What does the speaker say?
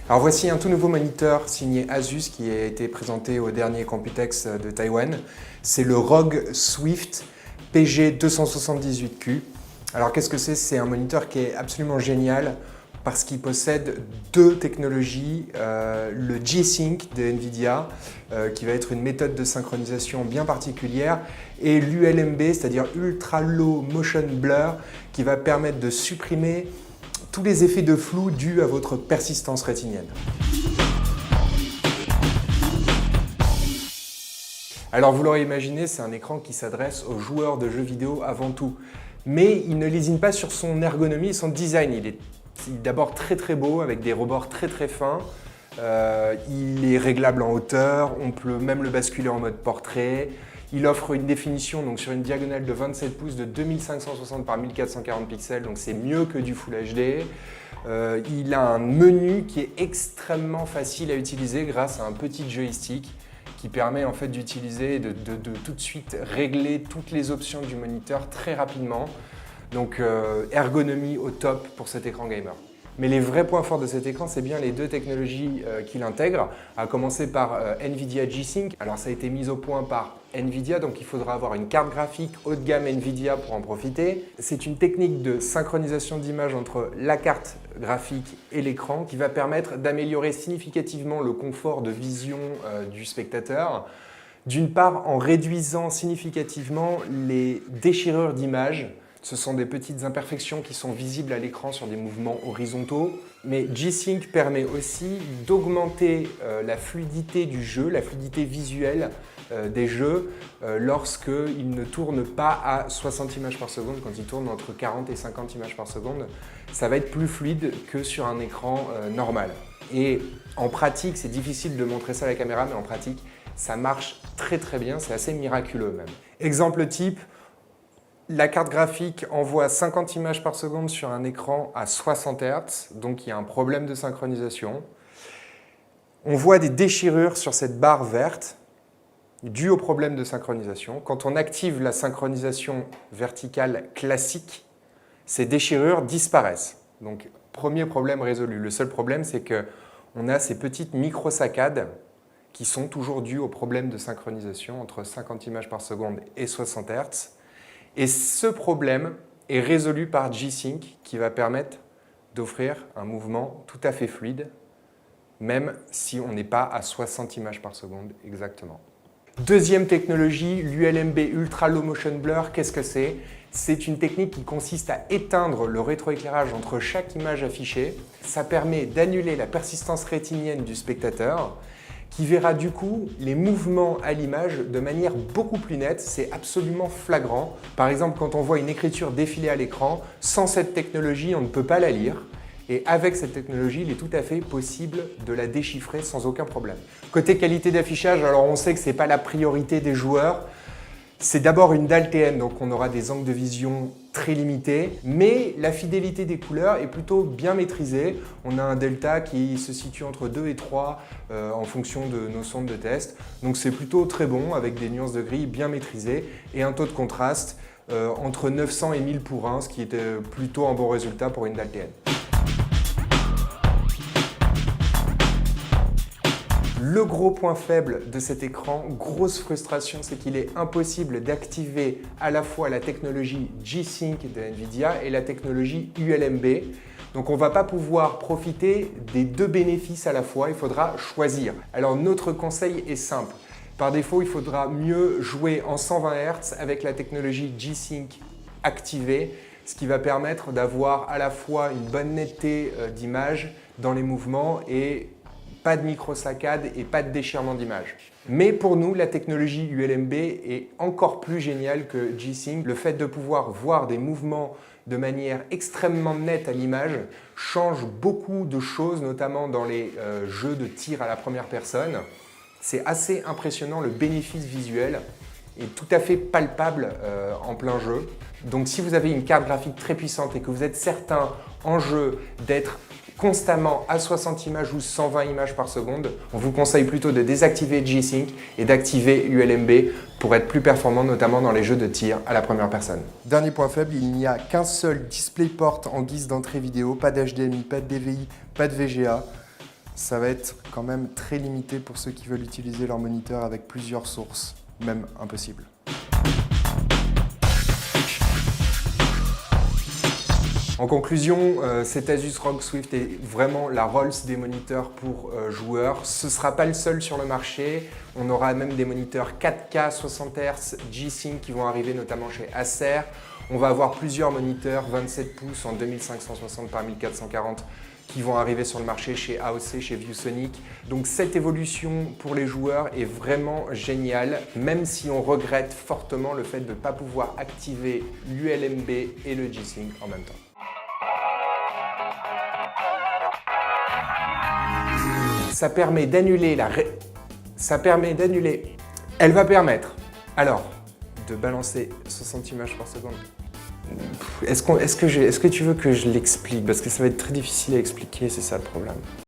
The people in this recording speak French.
Alors voici un tout nouveau moniteur signé Asus qui a été présenté au dernier Computex de Taïwan. C'est le ROG Swift PG278Q. Alors qu'est-ce que c'est? C'est un moniteur qui est absolument génial parce qu'il possède deux technologies. Le G-Sync de NVIDIA, qui va être une méthode de synchronisation bien particulière, et l'ULMB, c'est-à-dire Ultra Low Motion Blur, qui va permettre de supprimer tous les effets de flou dus à votre persistance rétinienne. Alors vous l'aurez imaginé, c'est un écran qui s'adresse aux joueurs de jeux vidéo avant tout. Mais il ne lésine pas sur son ergonomie et son design. Il est d'abord très beau avec des rebords très fins. Il est réglable en hauteur, on peut même le basculer en mode portrait. Il offre une définition donc, sur une diagonale de 27 pouces de 2560 par 1440 pixels, donc c'est mieux que du Full HD. Il a un menu qui est extrêmement facile à utiliser grâce à un petit joystick qui permet en fait d'utiliser et de tout de suite régler toutes les options du moniteur très rapidement. Donc ergonomie au top pour cet écran gamer. Mais les vrais points forts de cet écran, c'est bien les deux technologies qu'il intègre, à commencer par NVIDIA G-Sync. Alors ça a été mis au point par NVIDIA, donc il faudra avoir une carte graphique haut de gamme NVIDIA pour en profiter. C'est une technique de synchronisation d'image entre la carte graphique et l'écran qui va permettre d'améliorer significativement le confort de vision du spectateur. D'une part, en réduisant significativement les déchirures d'image. Ce sont des petites imperfections qui sont visibles à l'écran sur des mouvements horizontaux. Mais G-Sync permet aussi d'augmenter la fluidité du jeu, la fluidité visuelle des jeux lorsqu'ils ne tournent pas à 60 images par seconde, quand ils tournent entre 40 et 50 images par seconde. Ça va être plus fluide que sur un écran normal. Et en pratique, c'est difficile de montrer ça à la caméra, mais en pratique, ça marche très bien, c'est assez miraculeux même. Exemple type, la carte graphique envoie 50 images par seconde sur un écran à 60 Hz, donc il y a un problème de synchronisation. On voit des déchirures sur cette barre verte dues au problème de synchronisation. Quand on active la synchronisation verticale classique, ces déchirures disparaissent. Donc premier problème résolu. Le seul problème, c'est qu'on a ces petites micro-saccades qui sont toujours dues au problème de synchronisation entre 50 images par seconde et 60 Hz. Et ce problème est résolu par G-Sync qui va permettre d'offrir un mouvement tout à fait fluide, même si on n'est pas à 60 images par seconde exactement. Deuxième technologie, l'ULMB Ultra Low Motion Blur, qu'est-ce que c'est? C'est une technique qui consiste à éteindre le rétroéclairage entre chaque image affichée. Ça permet d'annuler la persistance rétinienne du spectateur, qui verra du coup les mouvements à l'image de manière beaucoup plus nette. C'est absolument flagrant. Par exemple, quand on voit une écriture défiler à l'écran, sans cette technologie, on ne peut pas la lire. Et avec cette technologie, il est tout à fait possible de la déchiffrer sans aucun problème. Côté qualité d'affichage, alors on sait que ce n'est pas la priorité des joueurs. C'est d'abord une dalle TN, donc on aura des angles de vision très limités, mais la fidélité des couleurs est plutôt bien maîtrisée. On a un delta qui se situe entre 2 et 3 en fonction de nos sondes de test. Donc c'est plutôt très bon, avec des nuances de gris bien maîtrisées et un taux de contraste entre 900 et 1000 pour 1, ce qui était plutôt un bon résultat pour une dalle TN. Le gros point faible de cet écran, grosse frustration, c'est qu'il est impossible d'activer à la fois la technologie G-Sync de NVIDIA et la technologie ULMB. Donc on ne va pas pouvoir profiter des deux bénéfices à la fois, il faudra choisir. Alors notre conseil est simple. Par défaut, il faudra mieux jouer en 120 Hz avec la technologie G-Sync activée, ce qui va permettre d'avoir à la fois une bonne netteté d'image dans les mouvements et pas de micro-saccades et pas de déchirement d'image. Mais pour nous, la technologie ULMB est encore plus géniale que G-Sync. Le fait de pouvoir voir des mouvements de manière extrêmement nette à l'image change beaucoup de choses, notamment dans les jeux de tir à la première personne. C'est assez impressionnant, le bénéfice visuel est tout à fait palpable en plein jeu. Donc si vous avez une carte graphique très puissante et que vous êtes certain en jeu d'être constamment à 60 images ou 120 images par seconde, on vous conseille plutôt de désactiver G-Sync et d'activer ULMB pour être plus performant, notamment dans les jeux de tir à la première personne. Dernier point faible, il n'y a qu'un seul DisplayPort en guise d'entrée vidéo, pas d'HDMI, pas de DVI, pas de VGA. Ça va être quand même très limité pour ceux qui veulent utiliser leur moniteur avec plusieurs sources, même impossible. En conclusion, cet Asus ROG Swift est vraiment la Rolls des moniteurs pour joueurs. Ce ne sera pas le seul sur le marché. On aura même des moniteurs 4K 60 Hz G-Sync qui vont arriver notamment chez Acer. On va avoir plusieurs moniteurs 27 pouces en 2560 par 1440 qui vont arriver sur le marché chez AOC, chez ViewSonic. Donc cette évolution pour les joueurs est vraiment géniale, même si on regrette fortement le fait de ne pas pouvoir activer l'ULMB et le G-Sync en même temps. Ça permet d'annuler Elle va permettre, alors, de balancer 60 images par seconde. Est-ce que tu veux que je l'explique? Parce que ça va être très difficile à expliquer, c'est ça le problème.